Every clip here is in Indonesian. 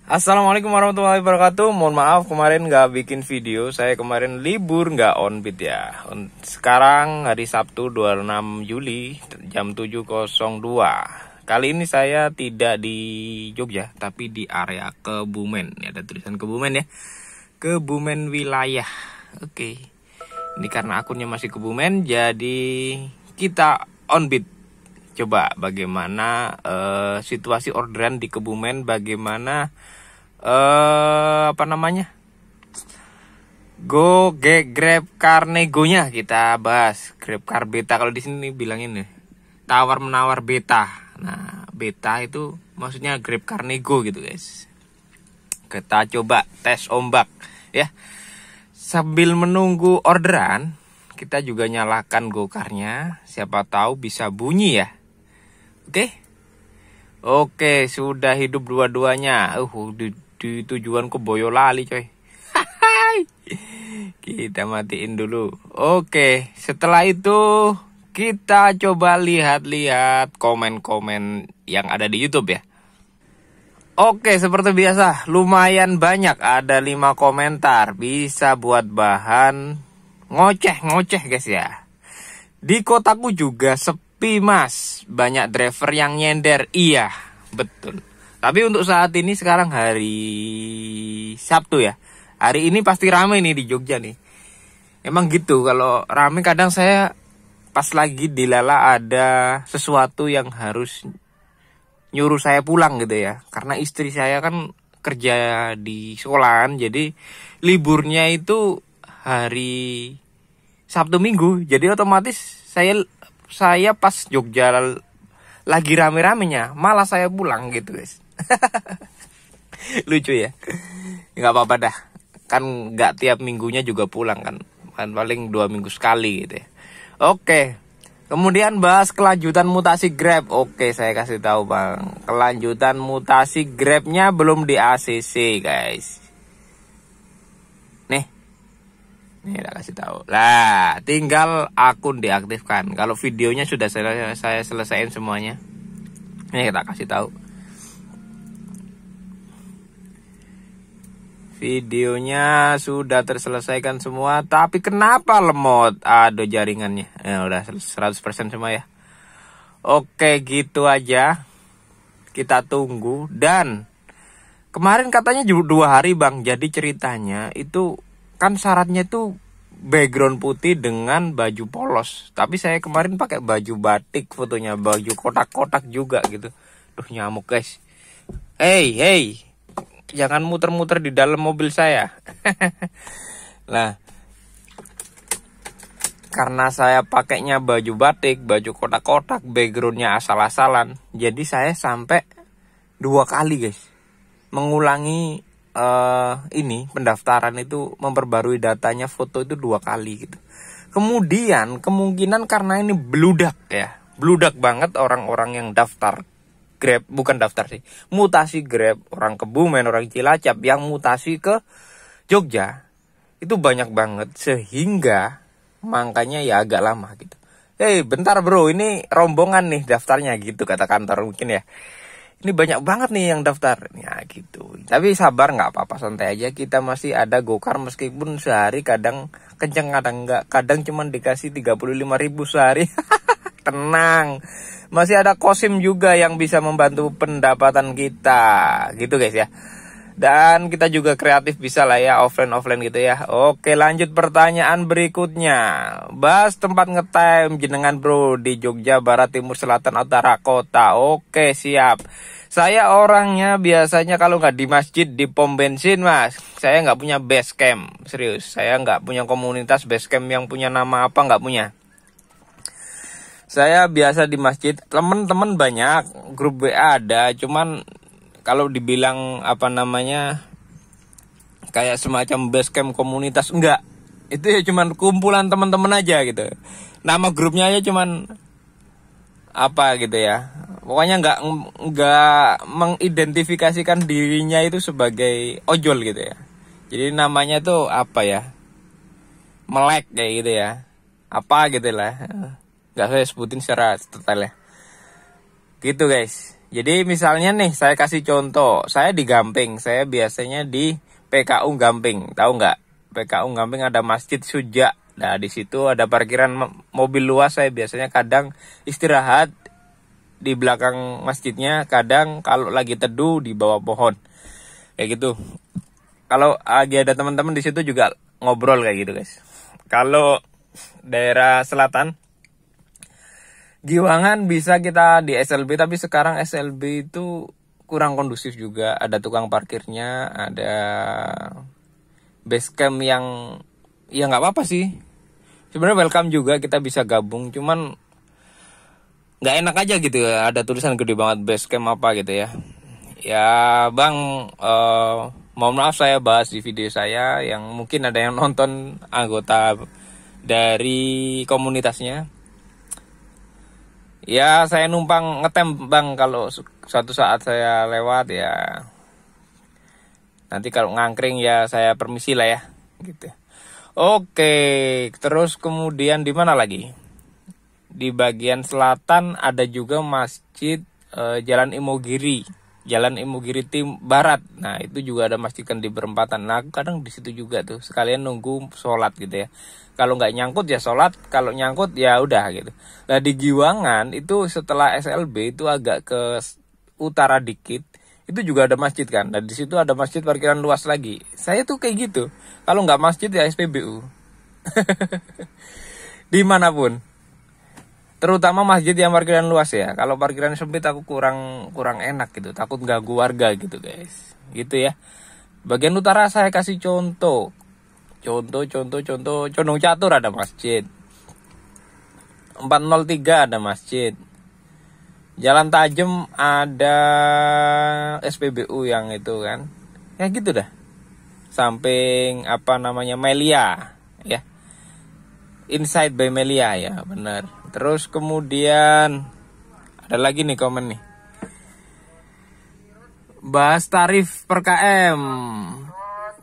Assalamualaikum warahmatullahi wabarakatuh. Mohon maaf kemarin nggak bikin video. Saya kemarin libur nggak on beat ya. Sekarang hari Sabtu 26 Juli jam 7.02. Kali ini saya tidak di Jogja tapi di area Kebumen. Ya, ada tulisan Kebumen ya. Kebumen wilayah. Oke. Ini karena akunnya masih Kebumen jadi kita on beat. Coba bagaimana situasi orderan di Kebumen, bagaimana Grab Car Nego-nya kita bahas. Grab Car Beta kalau di sini bilangin nih, tawar menawar beta. Nah, beta itu maksudnya Grab Car Nego gitu, guys. Kita coba tes ombak ya. Sambil menunggu orderan, kita juga nyalakan go-karnya, siapa tahu bisa bunyi ya. Oke, sudah hidup dua-duanya. Di tujuan ke Boyolali coy. Kita matiin dulu. Oke, setelah itu kita coba lihat-lihat komen-komen yang ada di YouTube ya. Oke, seperti biasa, lumayan banyak, ada 5 komentar. Bisa buat bahan ngoceh-ngoceh guys ya. Di kotaku juga sepi mas, banyak driver yang nyender. Iya, betul. Tapi untuk saat ini sekarang hari Sabtu ya. Hari ini pasti rame nih di Jogja nih. Emang gitu, kalau rame kadang saya pas lagi di Lala ada sesuatu yang harus nyuruh saya pulang gitu ya. Karena istri saya kan kerja di sekolahan, jadi liburnya itu hari Sabtu Minggu. Jadi otomatis saya pas Jogja lagi rame-ramenya malah saya pulang gitu guys. Lucu ya. Nggak apa-apa dah, kan nggak tiap minggunya juga pulang kan paling 2 minggu sekali gitu ya. Oke, kemudian bahas kelanjutan mutasi Grab. Oke, saya kasih tahu bang, kelanjutan mutasi Grabnya belum di ACC guys. Nih udah kasih tahu. Lah, tinggal akun diaktifkan. Kalau videonya sudah saya selesaiin semuanya. Ini kita kasih tahu. Videonya sudah terselesaikan semua, tapi kenapa lemot? Aduh jaringannya. Ya udah 100% semua ya. Oke, gitu aja. Kita tunggu. Dan kemarin katanya 2 hari bang. Jadi ceritanya itu kan syaratnya itu background putih dengan baju polos. Tapi saya kemarin pakai baju batik fotonya, baju kotak-kotak juga gitu. Duh nyamuk guys. Hey, jangan muter-muter di dalam mobil saya. Nah, karena saya pakainya baju batik, baju kotak-kotak, backgroundnya asal-asalan, jadi saya sampai 2 kali guys mengulangi ini pendaftaran itu, memperbarui datanya foto itu 2 kali gitu. Kemudian kemungkinan karena ini bludak ya, bludak banget orang-orang yang daftar Grab, bukan daftar sih, mutasi Grab, orang Kebumen, orang Cilacap yang mutasi ke Jogja itu banyak banget, sehingga makanya ya agak lama gitu. Bentar bro, ini rombongan nih daftarnya gitu kata kantor mungkin ya. Ini banyak banget nih yang daftar. Ya gitu. Tapi sabar, nggak apa-apa, santai aja. Kita masih ada gokar meskipun sehari kadang kenceng kadang enggak. Kadang cuma dikasih 35.000 sehari. Tenang. Masih ada kosim juga yang bisa membantu pendapatan kita. Gitu guys ya. Dan kita juga kreatif bisa lah ya, offline gitu ya. Oke, lanjut pertanyaan berikutnya. Bahas tempat ngetime jenengan bro di Jogja Barat, Timur, Selatan, Utara kota. Oke, siap. Saya orangnya biasanya kalau nggak di masjid, di pom bensin mas. Saya nggak punya base camp, serius. Saya nggak punya komunitas base camp yang punya nama apa, nggak punya. Saya biasa di masjid. Temen-temen banyak, grup WA ada, cuman kalau dibilang kayak semacam base camp komunitas, enggak. Itu ya cuman kumpulan teman-teman aja gitu. Nama grupnya aja cuman gitu ya. Pokoknya enggak mengidentifikasikan dirinya itu sebagai ojol gitu ya. Jadi namanya tuh melek kayak gitu ya. Gitu lah. Enggak saya sebutin secara detail ya. Gitu guys. Jadi misalnya nih, saya kasih contoh, saya di Gamping, saya biasanya di PKU Gamping, tahu nggak? PKU Gamping ada Masjid Suja. Nah, di situ ada parkiran mobil luas, saya biasanya kadang istirahat di belakang masjidnya, kadang kalau lagi teduh di bawah pohon. Kayak gitu. Kalau lagi ada teman-teman di situ juga ngobrol kayak gitu, guys. Kalau daerah selatan Giwangan bisa kita di SLB, tapi sekarang SLB itu kurang kondusif juga. Ada tukang parkirnya, ada base camp yang ya nggak apa-apa sih. Sebenarnya welcome juga, kita bisa gabung. Cuman nggak enak aja gitu ya. Ada tulisan gede banget base camp apa gitu ya. Ya bang, mohon maaf saya bahas di video saya yang mungkin ada yang nonton anggota dari komunitasnya. Ya saya numpang ngetem bang, kalau suatu saat saya lewat ya nanti kalau ngangkring ya saya permisi lah ya gitu. Oke, terus kemudian di mana lagi? Di bagian selatan ada juga masjid Jalan Imogiri, Jalan Imogiri Barat. Nah itu juga ada masjid kan di perempatan. Nah aku kadang di situ juga tuh sekalian nunggu sholat gitu ya. Kalau nggak nyangkut ya sholat, kalau nyangkut ya udah gitu. Nah di Giwangan itu setelah SLB itu agak ke utara dikit, itu juga ada masjid kan. Dan di situ ada masjid parkiran luas lagi. Saya tuh kayak gitu. Kalau nggak masjid ya SPBU. Dimanapun. Terutama masjid yang parkiran luas ya. Kalau parkiran sempit aku kurang enak gitu. Takut ganggu warga gitu guys. Gitu ya. Bagian utara saya kasih contoh. Contoh Condong Catur ada masjid, 403 ada masjid, Jalan Tajem ada SPBU yang itu kan, ya gitu dah. Samping apa namanya Melia ya, Inside by Melia ya benar. Terus kemudian ada lagi nih komen nih, bahas tarif per KM.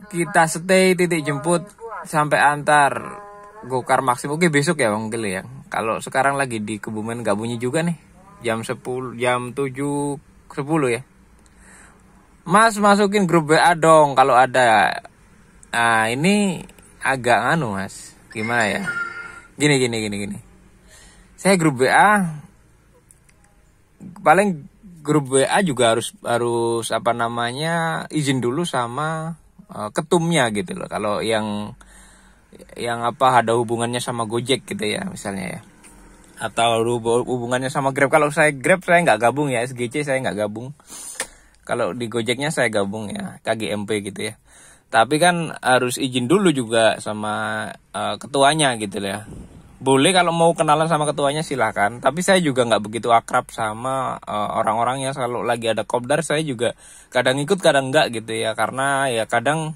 Kita stay titik jemput sampai antar Gokar Maxim. Oke besok ya Bang Gili ya. Kalau sekarang lagi di Kebumen nggak bunyi juga nih. Jam 10, jam 7.10 ya. Mas masukin grup WA dong kalau ada. Nah ini agak nganu mas. Gimana ya? Gini. Saya grup WA paling grup WA juga harus apa namanya izin dulu sama ketumnya gitu loh. Kalau yang apa ada hubungannya sama Gojek gitu ya misalnya ya, atau hubungannya sama Grab. Kalau saya Grab saya nggak gabung ya, SGC saya nggak gabung. Kalau di Gojeknya saya gabung ya, KGMP gitu ya. Tapi kan harus izin dulu juga sama ketuanya gitu ya. Boleh kalau mau kenalan sama ketuanya silahkan. Tapi saya juga nggak begitu akrab sama orang-orangnya. Kalau lagi ada kopdar saya juga kadang ikut kadang enggak gitu ya. Karena ya kadang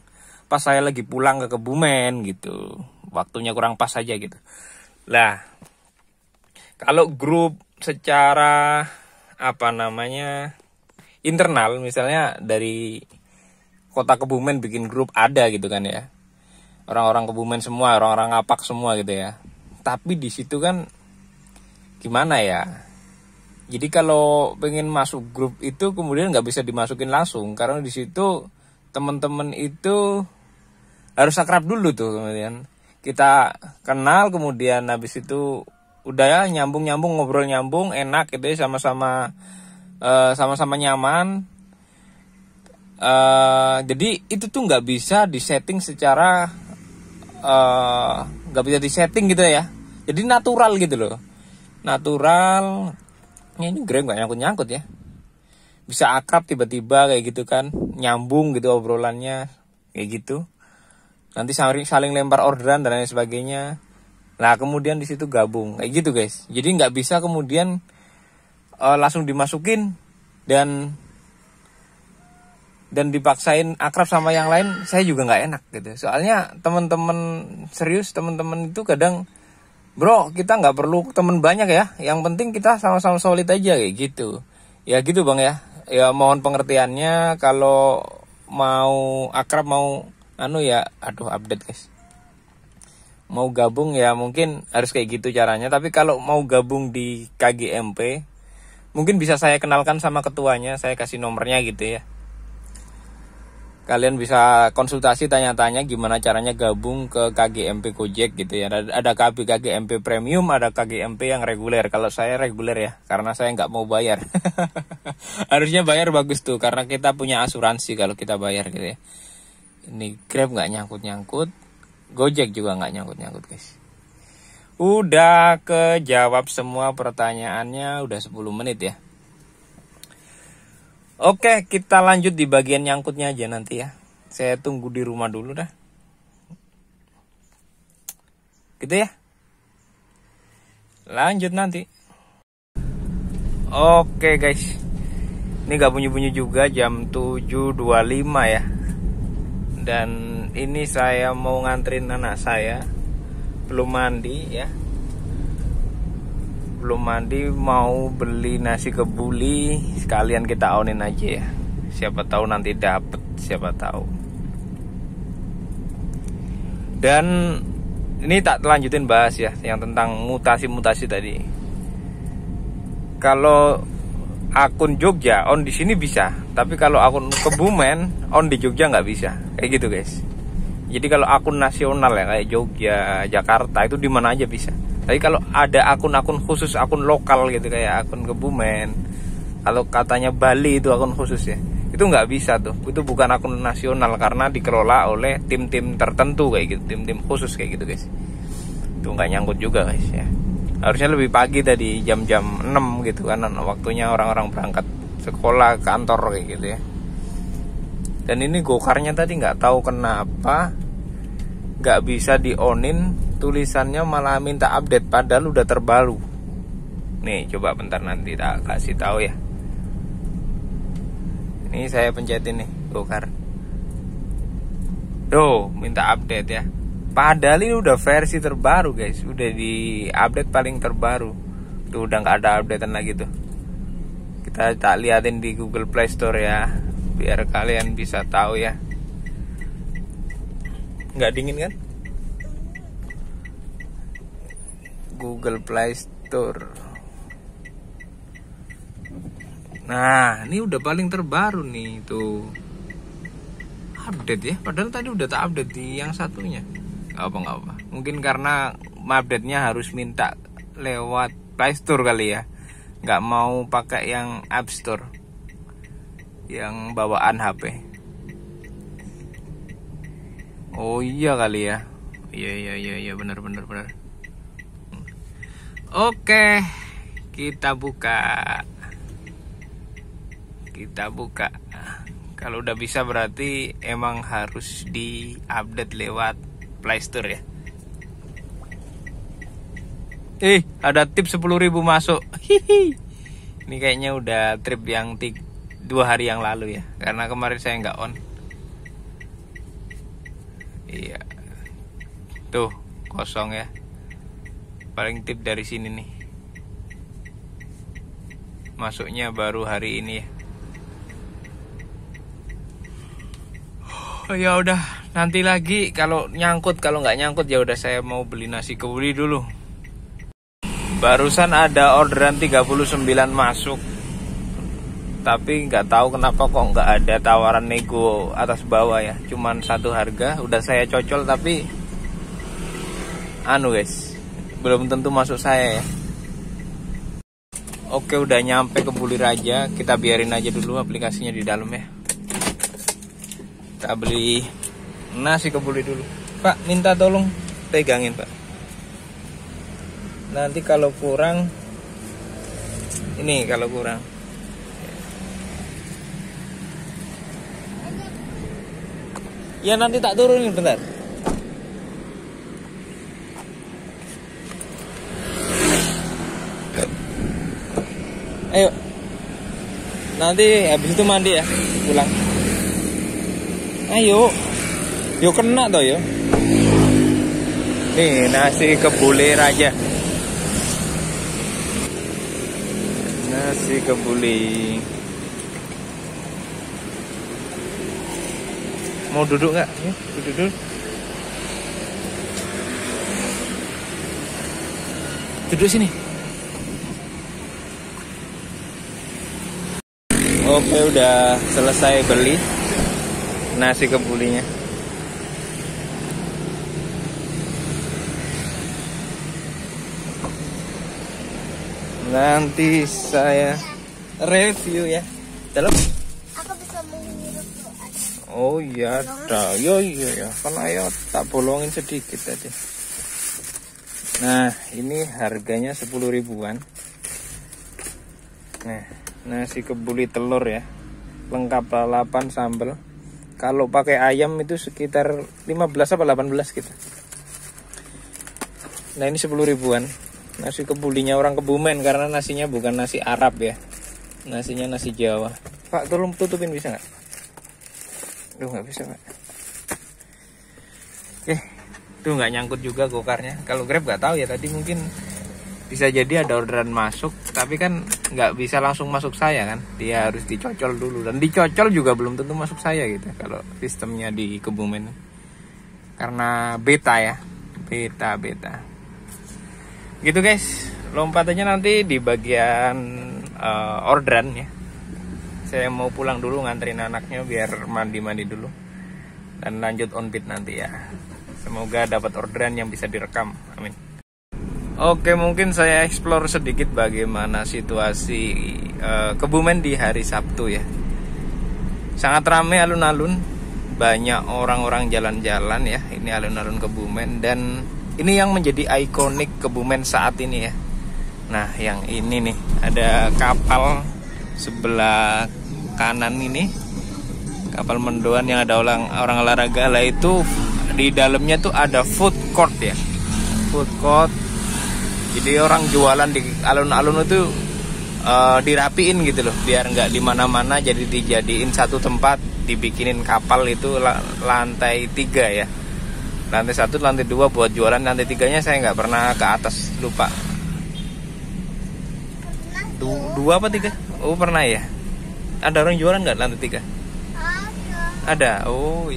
pas saya lagi pulang ke Kebumen gitu, waktunya kurang pas aja gitu. Lah kalau grup secara apa namanya internal, misalnya dari kota Kebumen bikin grup ada gitu kan ya, orang-orang Kebumen semua, orang-orang ngapak semua gitu ya. Tapi di situ kan gimana ya, jadi kalau pengen masuk grup itu kemudian nggak bisa dimasukin langsung, karena di situ teman-teman itu harus akrab dulu tuh, kemudian kita kenal, kemudian habis itu udah ya nyambung ngobrol nyambung enak gitu ya, sama-sama nyaman. Jadi itu tuh nggak bisa disetting secara nggak bisa disetting gitu ya, jadi natural gitu loh, natural. Ini Grab nggak nyangkut ya, bisa akrab tiba-tiba kayak gitu kan, nyambung gitu obrolannya kayak gitu. Nanti saling lempar orderan dan lain sebagainya. Nah kemudian di situ gabung kayak gitu guys. Jadi nggak bisa kemudian langsung dimasukin dan dipaksain akrab sama yang lain. Saya juga nggak enak gitu. Soalnya teman-teman serius, teman-teman itu kadang, bro kita nggak perlu teman banyak ya. Yang penting kita sama-sama solid aja kayak gitu. Ya gitu bang ya. Ya mohon pengertiannya kalau mau akrab, mau update guys, mau gabung ya mungkin harus kayak gitu caranya. Tapi kalau mau gabung di KGMP Mungkin bisa saya kenalkan sama ketuanya, saya kasih nomornya gitu ya. Kalian bisa konsultasi, tanya-tanya gimana caranya gabung ke KGMP Gojek gitu ya. Ada KGMP Premium, ada KGMP yang reguler. Kalau saya reguler ya, karena saya nggak mau bayar. Harusnya bayar bagus tuh, karena kita punya asuransi kalau kita bayar gitu ya. Ini Grab nggak nyangkut-nyangkut, Gojek juga nggak nyangkut-nyangkut guys. Udah kejawab semua pertanyaannya, udah 10 menit ya. Oke, kita lanjut di bagian nyangkutnya aja nanti ya. Saya tunggu di rumah dulu dah. Gitu ya. Lanjut nanti. Oke guys. Ini gak bunyi-bunyi juga, jam 7.25 ya. Dan ini saya mau nganterin anak saya. Belum mandi ya. Belum mandi, mau beli nasi kebuli, sekalian kita onin aja ya. Siapa tahu nanti dapet, siapa tahu. Dan ini tak lanjutin bahas ya, yang tentang mutasi-mutasi tadi. Kalau akun Jogja on di sini bisa, tapi kalau akun Kebumen on di Jogja nggak bisa, kayak gitu guys. Jadi kalau akun nasional ya kayak Jogja, Jakarta itu di mana aja bisa. Tapi kalau ada akun-akun khusus, akun lokal gitu kayak akun Kebumen, kalau katanya Bali itu akun khusus ya, itu nggak bisa tuh. Itu bukan akun nasional karena dikelola oleh tim-tim tertentu kayak gitu, tim-tim khusus kayak gitu guys. Itu nggak nyangkut juga guys ya. Harusnya lebih pagi tadi, jam-jam 6 gitu kan, waktunya orang-orang berangkat sekolah, kantor kayak gitu ya. Dan ini gokarnya tadi nggak tahu kenapa nggak bisa di-onin. Tulisannya malah minta update padahal udah terbaru. Nih coba bentar nanti tak kasih tahu ya. Ini saya pencetin nih gokar. Tuh minta update ya. Padahal ini udah versi terbaru guys, udah di update paling terbaru. Tuh udah nggak ada updatean lagi tuh. Kita tak liatin di Google Play Store ya, biar kalian bisa tahu ya. Nggak dingin kan? Google Play Store. Nah, ini udah paling terbaru nih tuh. Update ya, padahal tadi udah tak update di yang satunya. Nggak apa. Mungkin karena update-nya harus minta lewat Play Store kali ya. Nggak mau pakai yang App Store, yang bawaan HP. Oh iya kali ya. Iya benar. Oke, kita buka. Kalau udah bisa berarti emang harus di-update lewat Play Store ya. Ada tips 10.000 masuk. Hihi. Ini kayaknya udah trip yang 2 hari yang lalu ya, karena kemarin saya nggak on. Iya. Tuh, kosong ya. Paling tip dari sini nih. Masuknya baru hari ini ya. Oh ya udah, nanti lagi kalau nyangkut, kalau nggak nyangkut ya udah saya mau beli nasi kebuli dulu. Barusan ada orderan 39 masuk. Tapi nggak tahu kenapa kok nggak ada tawaran nego atas bawah ya. Cuman satu harga, udah saya cocol tapi guys, belum tentu masuk saya ya. Oke, udah nyampe ke Buli Raja. Kita biarin aja dulu aplikasinya di dalam ya. Kita beli nasi kebuli dulu. Pak, minta tolong pegangin Pak. Nanti kalau kurang, ini kalau kurang. Ya nanti tak turunin bentar. Ayo. Nanti habis itu mandi ya, pulang. Ayo. Yo kena toh yo. Nih nasi kebuli Raja. Nasi kebuli. Mau duduk nggak? Ya, duduk dulu. Duduk sini. Oke, udah selesai beli nasi kebulinya. Nanti saya review ya. Dalam. Aku bisa menghirup tuh. Oh iya, ada. Iya. Kan ayo tak bolongin sedikit aja. Nah, ini harganya 10 ribuan. Nah, nasi kebuli telur ya. Lengkap lalapan sambal. Kalau pakai ayam itu sekitar 15 apa 18 gitu. Nah, ini 10 ribuan. Nasi kebulinya orang Kebumen karena nasinya bukan nasi Arab ya. Nasinya nasi Jawa. Pak, tolong tutupin bisa nggak? Duh, nggak bisa Pak. Oke, tuh nggak nyangkut juga gokarnya. Kalau Grab nggak tahu ya, tadi mungkin bisa jadi ada orderan masuk, tapi kan nggak bisa langsung masuk saya kan. Dia harus dicocol dulu, dan dicocol juga belum tentu masuk saya gitu. Kalau sistemnya di Kebumen, karena beta ya, beta. Gitu guys, lompatannya nanti di bagian orderan ya. Saya mau pulang dulu nganterin anaknya biar mandi dulu dan lanjut on beat nanti ya. Semoga dapat orderan yang bisa direkam, amin. Oke, mungkin saya explore sedikit bagaimana situasi Kebumen di hari Sabtu ya. Sangat ramai alun-alun, banyak orang-orang jalan-jalan ya. Ini alun-alun Kebumen, dan ini yang menjadi ikonik Kebumen saat ini ya. Nah, yang ini nih, ada kapal sebelah kanan ini, kapal mendoan yang ada orang olahraga lah, itu di dalamnya tuh ada food court ya. Food court. Jadi orang jualan di alun-alun itu dirapiin gitu loh, biar nggak di mana-mana, jadi dijadiin satu tempat, dibikinin kapal itu lantai 3 ya. Lantai 1, lantai 2 buat jualan, lantai 3-nya saya nggak pernah ke atas, lupa. 2 apa 3? Oh, pernah ya. Ada orang jualan nggak lantai 3? Ada. Oh.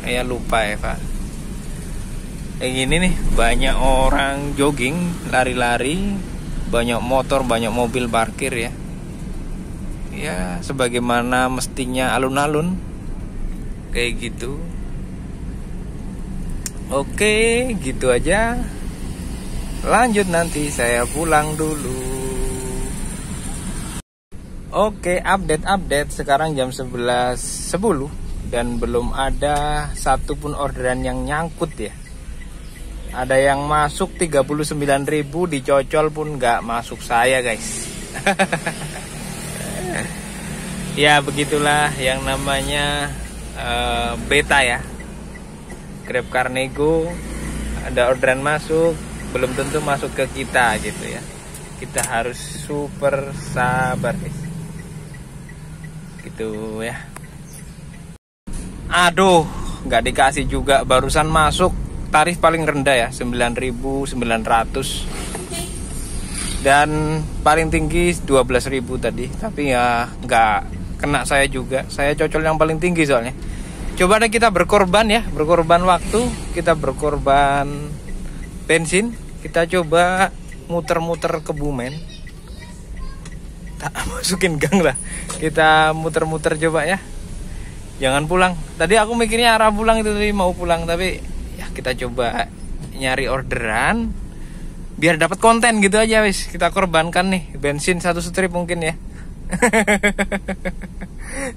Ya lupa ya Pak. Kayak gini nih, banyak orang jogging, lari-lari, banyak motor, banyak mobil parkir ya. Ya, sebagaimana mestinya alun-alun kayak gitu. Oke, gitu aja. Lanjut nanti saya pulang dulu. Oke, update. Sekarang jam 11.10 dan belum ada satupun orderan yang nyangkut ya. Ada yang masuk 39.000, dicocol pun nggak masuk saya guys. Ya begitulah yang namanya beta ya. Grab Carnego, ada orderan masuk, belum tentu masuk ke kita gitu ya. Kita harus super sabar guys. Gitu ya. Aduh, nggak dikasih juga, barusan masuk tarif paling rendah ya, 9.900. Dan paling tinggi 12.000 tadi. Tapi ya nggak kena saya juga. Saya cocol yang paling tinggi soalnya. Coba deh kita berkorban ya, berkorban waktu, kita berkorban bensin. Kita coba muter-muter Kebumen. Tak masukin gang lah. Kita muter-muter coba ya. Jangan pulang. Tadi aku mikirnya arah pulang itu tadi, mau pulang, tapi ya kita coba nyari orderan biar dapat konten gitu aja wis. Kita korbankan nih bensin 1 strip mungkin ya.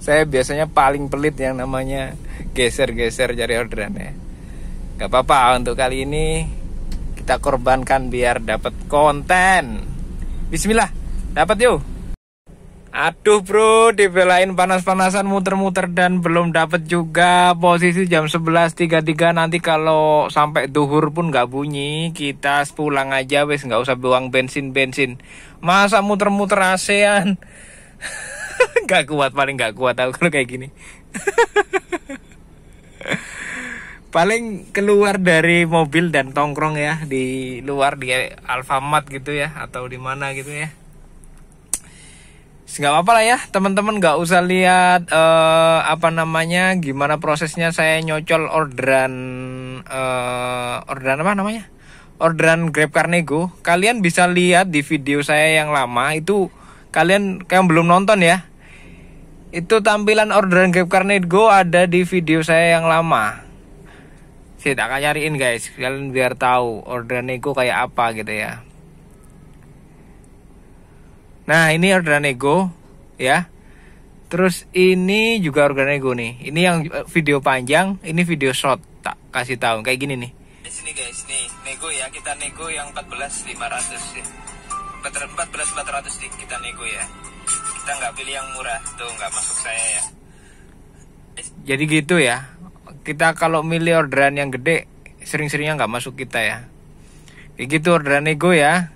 Saya biasanya paling pelit yang namanya geser-geser cari orderan ya. Gak apa-apa, untuk kali ini kita korbankan biar dapat konten. Bismillah, dapat yuk. Aduh bro, dibelain panas-panasan muter-muter dan belum dapat juga. Posisi jam 11.33. Nanti kalau sampai duhur pun nggak bunyi, kita pulang aja wes, nggak usah buang bensin. Masa muter-muter ASEAN? Nggak kuat, paling nggak kuat aku kalau kayak gini. Paling keluar dari mobil dan tongkrong ya di luar, di Alfamart gitu ya, atau di mana gitu ya. Nggak apa-apa lah ya teman-teman, nggak usah lihat gimana prosesnya saya nyocol orderan apa namanya, orderan Grab Car Nego, kalian bisa lihat di video saya yang lama itu. Kalian yang belum nonton ya, itu tampilan orderan Grab Car Nego ada di video saya yang lama. Saya tak akan cariin guys, kalian biar tahu orderan Nego kayak apa gitu ya. Nah ini orderan Nego ya. Terus ini juga orderan Nego nih. Ini yang video panjang, ini video short. Tak kasih tahu kayak gini nih. Di sini guys, nih Nego ya, kita Nego yang 14.500 ya. 14.400 kita Nego ya. Kita nggak pilih yang murah, tuh nggak masuk saya ya. Jadi gitu ya. Kita kalau milih orderan yang gede, sering-seringnya nggak masuk kita ya. Kayak gitu orderan Nego ya.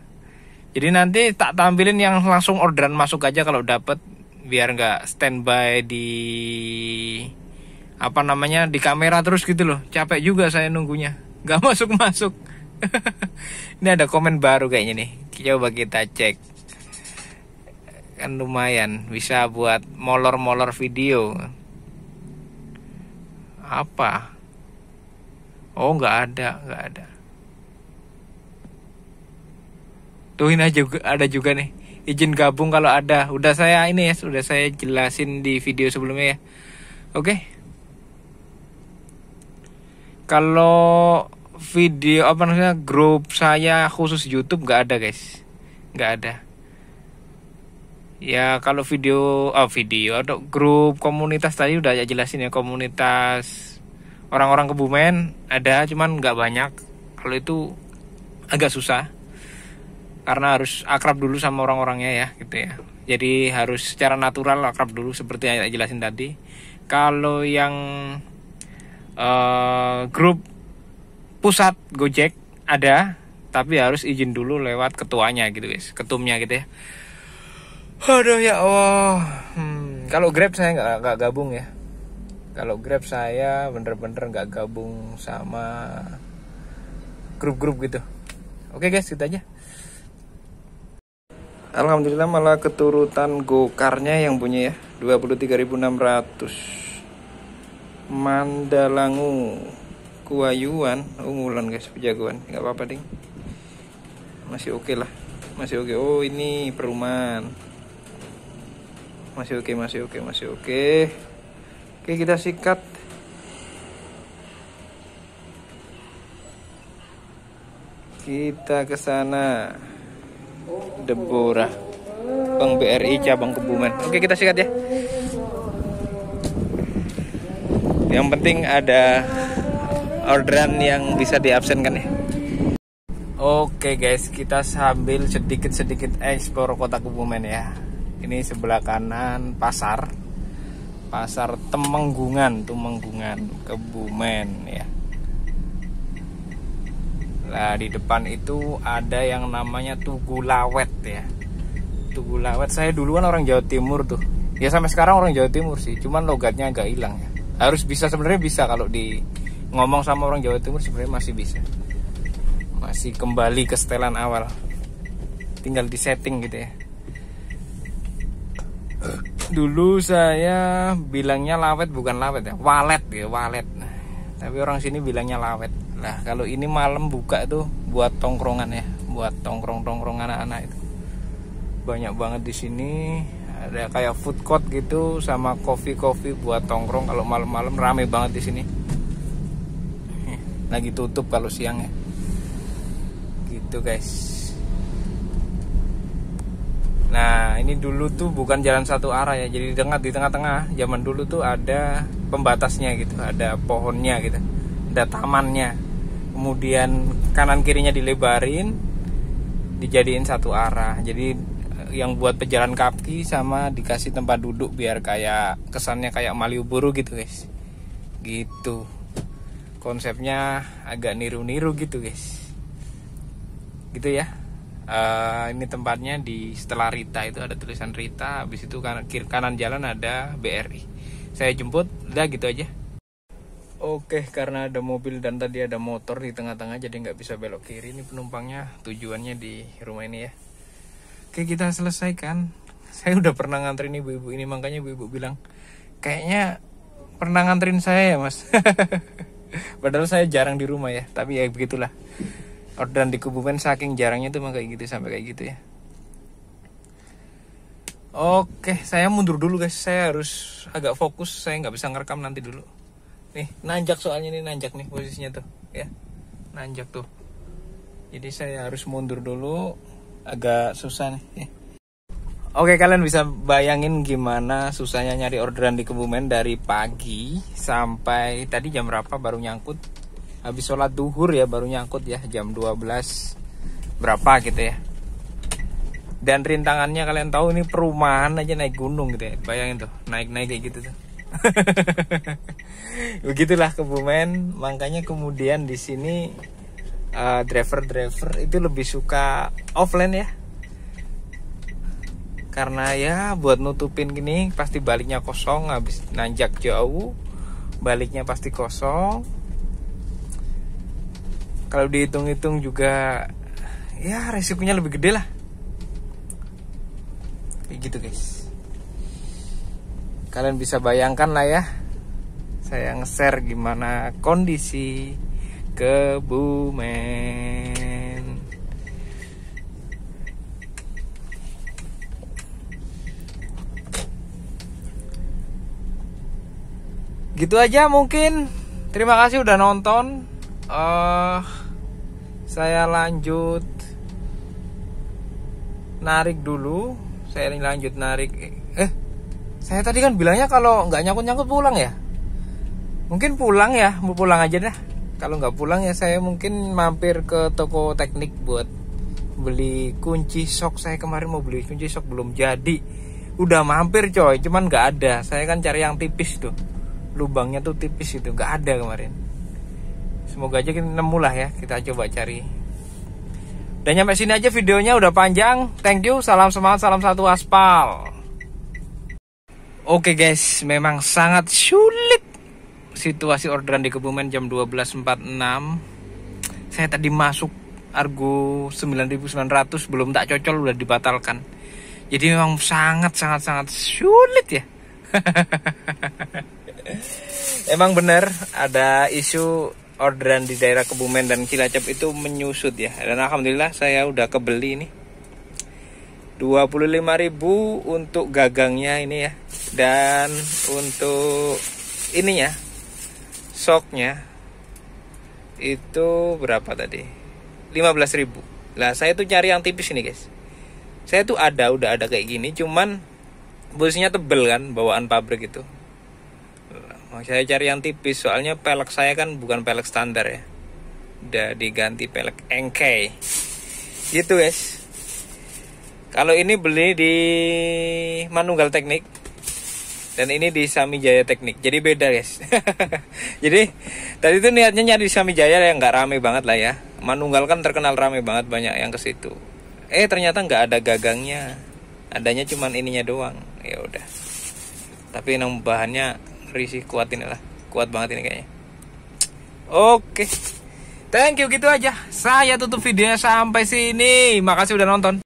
Jadi nanti tak tampilin yang langsung orderan masuk aja kalau dapet, biar nggak standby di apa namanya di kamera terus gitu loh. Capek juga saya nunggunya, nggak masuk. Ini ada komen baru kayaknya nih. Coba kita cek. Kan lumayan bisa buat molor-molor video. Apa? Oh nggak ada. Tuh ini aja ada juga nih. Izin gabung kalau ada. Udah saya ini ya, sudah saya jelasin di video sebelumnya ya. Oke. Kalau video apa namanya grup saya khusus YouTube nggak ada guys, nggak ada. Ya kalau video atau grup komunitas tadi udah jelasin ya, komunitas orang-orang Kebumen ada, cuman nggak banyak. Kalau itu agak susah karena harus akrab dulu sama orang-orangnya ya gitu ya. Jadi harus secara natural akrab dulu seperti yang jelasin tadi. Kalau yang grup pusat Gojek ada, tapi harus izin dulu lewat ketuanya gitu guys, ketumnya gitu ya. Aduh ya Allah. Kalau Grab saya nggak gabung ya. Kalau Grab saya bener-bener nggak gabung sama grup-grup gitu. Oke guys, gitu aja. Alhamdulillah malah keturutan Gokarnya yang punya ya, 23.600. Mandalangu Kuayuan unggulan guys, pejagoan, nggak apa-apa ding, masih oke lah, masih oke. Oh ini perumahan, masih oke. Oke kita sikat. Kita ke sana. Deborah, Bank BRI cabang Kebumen. Oke kita sikat ya. Yang penting ada orderan yang bisa diabsenkan ya. Oke guys, kita sambil sedikit eksplor kota Kebumen ya. Ini sebelah kanan pasar Temenggungan Kebumen ya. Nah di depan itu ada yang namanya Tugu Lawet ya. Tugu Lawet, saya duluan orang Jawa Timur tuh. Ya sampai sekarang orang Jawa Timur sih, cuman logatnya agak hilang ya. Harus bisa, sebenarnya bisa kalau di ngomong sama orang Jawa Timur sebenarnya masih bisa. Masih kembali ke setelan awal. Tinggal di setting gitu ya. Dulu saya bilangnya lawet, bukan lawet ya, walet ya, walet. Tapi orang sini bilangnya lawet. Nah, kalau ini malam buka tuh buat tongkrongan ya, buat tongkrong anak-anak itu. Banyak banget di sini. Ada kayak food court gitu sama coffee buat tongkrong kalau malam-malam, rame banget di sini. Lagi tutup kalau siang ya. Gitu guys. Nah, ini dulu tuh bukan jalan satu arah ya. Jadi di tengah-tengah. Zaman dulu tuh ada pembatasnya gitu, ada pohonnya gitu. Ada tamannya. Kemudian kanan kirinya dilebarin, dijadiin satu arah. Jadi yang buat pejalan kaki sama dikasih tempat duduk biar kayak kesannya kayak Malioboro gitu guys. Gitu. Konsepnya agak niru-niru gitu guys. Gitu ya. Ini tempatnya di setelah Rita itu ada tulisan Rita, habis itu kanan jalan ada BRI. Saya jemput, udah gitu aja. Oke, karena ada mobil dan tadi ada motor di tengah-tengah jadi nggak bisa belok kiri. Ini penumpangnya tujuannya di rumah ini ya. Oke kita selesaikan. Saya udah pernah nganterin ibu-ibu ini, makanya ibu-ibu bilang kayaknya pernah nganterin saya ya mas. Padahal saya jarang di rumah ya, tapi ya begitulah. Orderan di Kebumen saking jarangnya tuh emang kayak gitu, sampai kayak gitu ya. Oke, saya mundur dulu guys. Saya harus agak fokus. Saya nggak bisa ngerekam nanti dulu. Nih, nanjak soalnya nih, nanjak nih posisinya tuh, ya. Nanjak tuh. Jadi saya harus mundur dulu. Agak susah nih. Ya. Oke, kalian bisa bayangin gimana susahnya nyari orderan di Kebumen dari pagi sampai tadi jam berapa baru nyangkut. Habis sholat duhur ya baru nyangkut ya, jam 12 berapa gitu ya. Dan rintangannya kalian tahu ini perumahan aja naik gunung gitu ya. Bayangin tuh, naik-naik kayak gitu tuh. Begitulah Kebumen, makanya kemudian di sini driver-driver itu lebih suka offline ya. Karena ya buat nutupin gini pasti baliknya kosong, habis nanjak jauh baliknya pasti kosong. Kalau dihitung-hitung juga ya resikonya lebih gede lah. Kayak gitu guys. Kalian bisa bayangkan lah ya, saya nge-share gimana kondisi Kebumen. Gitu aja mungkin. Terima kasih udah nonton. Saya lanjut narik dulu. Saya lanjut narik. Saya tadi kan bilangnya kalau nggak nyangkut-nyangkut pulang ya. Mungkin pulang ya, mau pulang aja dah. Kalau nggak pulang ya saya mungkin mampir ke toko teknik buat beli kunci sok. Saya kemarin mau beli kunci sok belum jadi. Udah mampir coy, cuman nggak ada. Saya kan cari yang tipis tuh. Lubangnya tuh tipis itu, nggak ada kemarin. Semoga aja kita nemu lah ya, kita coba cari. Dan nyampe sini aja videonya udah panjang. Thank you, salam semangat, salam satu aspal. Oke guys, memang sangat sulit situasi orderan di Kebumen jam 12.46. Saya tadi masuk Argo 9.900 belum tak cocol udah dibatalkan. Jadi memang sangat sulit ya. Emang bener ada isu orderan di daerah Kebumen dan Cilacap itu menyusut ya. Dan alhamdulillah saya udah kebeli nih 25.000 untuk gagangnya ini ya. Dan untuk ininya, soknya itu berapa tadi? 15.000. Lah saya tuh cari yang tipis ini guys. Saya tuh udah ada kayak gini, cuman posisinya tebel kan, bawaan pabrik itu. Saya cari yang tipis, soalnya pelek saya kan bukan pelek standar ya. Udah diganti pelek engkei. Gitu guys. Kalau ini beli di Manunggal Teknik. Dan ini di Samijaya Teknik. Jadi beda guys. Jadi tadi itu niatnya nyari di Samijaya yang nggak rame banget lah ya. Manunggal kan terkenal rame banget, banyak yang ke situ. Ternyata nggak ada gagangnya. Adanya cuman ininya doang. Ya udah. Tapi yang bahannya risih, kuat ini lah, kuat banget ini kayaknya. Oke, thank you, gitu aja. Saya tutup videonya sampai sini. Makasih udah nonton.